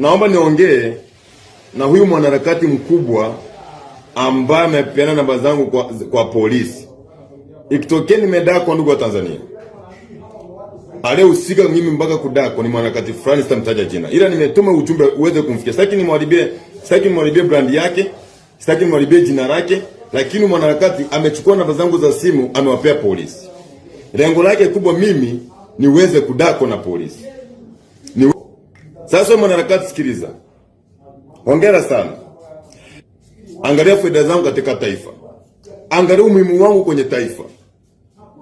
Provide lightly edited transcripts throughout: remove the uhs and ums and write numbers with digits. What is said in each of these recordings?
naomba niongee na huyu mwanaharakati mkubwa ambaye amepeana namba zangu kwa polisi. Ikitokea nimedakwa, ndugu wa Tanzania, aliyehusika mimi mpaka kudakwa ni mwanaharakati fulani, sitamtaja jina, ila nimetuma ujumbe uweze kumfikia. Sitaki nimharibie brand yake, sitaki nimharibie jina lake, lakini mwanaharakati amechukua namba zangu za simu, amewapea polisi. Lengo lake kubwa mimi niweze kudakwa na polisi. Sasa mwanaharakati, sikiliza. Hongera sana. Angalia faida zangu katika taifa. Angalia umuhimu wangu kwenye taifa.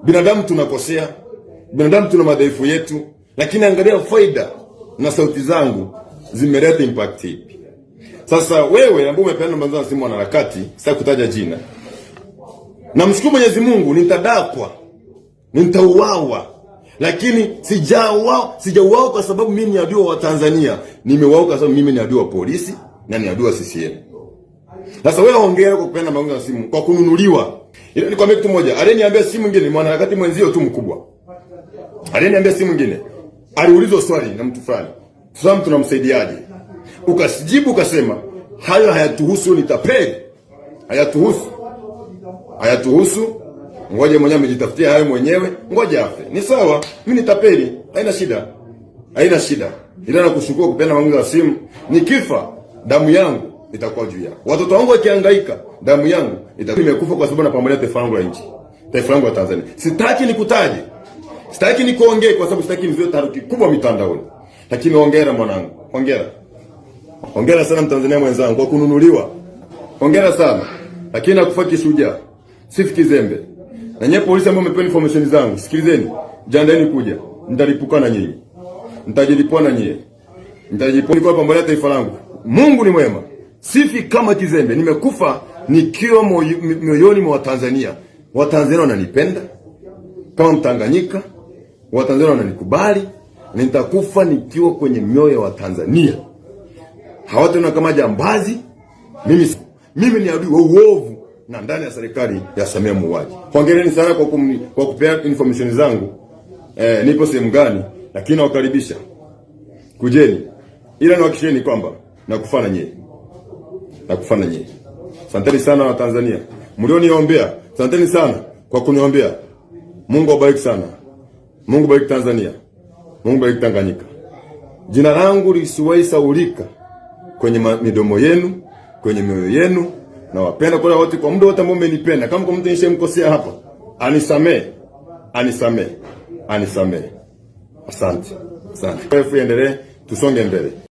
Binadamu tunakosea, binadamu tuna madhaifu yetu, lakini angalia faida na sauti zangu zimeleta impact ipi. Sasa wewe ambaye umepeana namba zangu simu mwanaharakati, sasa kutaja jina, namshukuru Mwenyezi Mungu, nitadakwa, nitauawa, lakini sijauawa kwa sababu mimi ni adui wa Tanzania. Nimeuawa kwa sababu mimi ni adui wa polisi na ni adui wa CCM. Sasa wewe hongera kwa kupeana namba za simu, kwa kununuliwa. Ile nikwambia kitu moja, aliyeniambia simu nyingine mwanaharakati mwenzio tu mkubwa. Aliyeniambia simu nyingine, aliulizwa swali na mtu fulani, "Sasa tunamsaidiaje?" Ukasijibu ukasema, "Hayo hayatuhusu, ni tapeli. Hayatuhusu. Ngoja mwenyewe amejitafutia hayo mwenyewe, ngoja afe." Ni sawa, mimi ni tapeli, haina shida. Ila nakushukuru kupeana namba za simu. Nikifa, damu yangu itakuwa juu yako. Watoto wangu wakihangaika, damu yangu itakuwa imekufa kwa sababu napambania taifa langu la nchi. Taifa langu la Tanzania. Sitaki nikutaje. Sitaki nikuongee kwa sababu sitaki nizoe taharuki kubwa mitandaoni. Lakini hongera mwanangu. Hongera. Hongera sana Mtanzania mwenzangu kwa kununuliwa. Hongera sana. Lakini nakufa kishujaa. Sifi kizembe. Na nyie polisi ambao mmepewa information zangu, sikilizeni. Jiandaeni kuja. Nitalipuka na nyinyi. Nitajilipua na nyinyi. Nitajilipua kwa pambania taifa langu. Mungu ni mwema. Sifi kama kizembe. Nimekufa nikiwa moyoni mwa Watanzania. Watanzania wananipenda kama Mtanganyika. Watanzania wananikubali. Nitakufa nikiwa kwenye mioyo ya Watanzania. Hawataona kama jambazi. Mimi ni adui wa uovu na ndani ya serikali ya Samia muuaji. Hongereni sana kwa kupea information zangu. Nipo sehemu gani, lakini nawakaribisha. Kujeni. Ila niwahakikisheni kwamba nakufana nyie. Asanteni sana wa Tanzania. Mlioniombea. Asanteni sana kwa kuniombea. Mungu awabariki sana. Mungu bariki Tanzania. Mungu bariki Tanganyika. Jina langu lisiwahi saulika kwenye midomo yenu, kwenye mioyo yenu. Na wapenda kwa wote, kwa muda wote ambao mmenipenda. Kama kwa mtu nishamkosea hapa, anisamee. Asante. Endelee, tusonge mbele.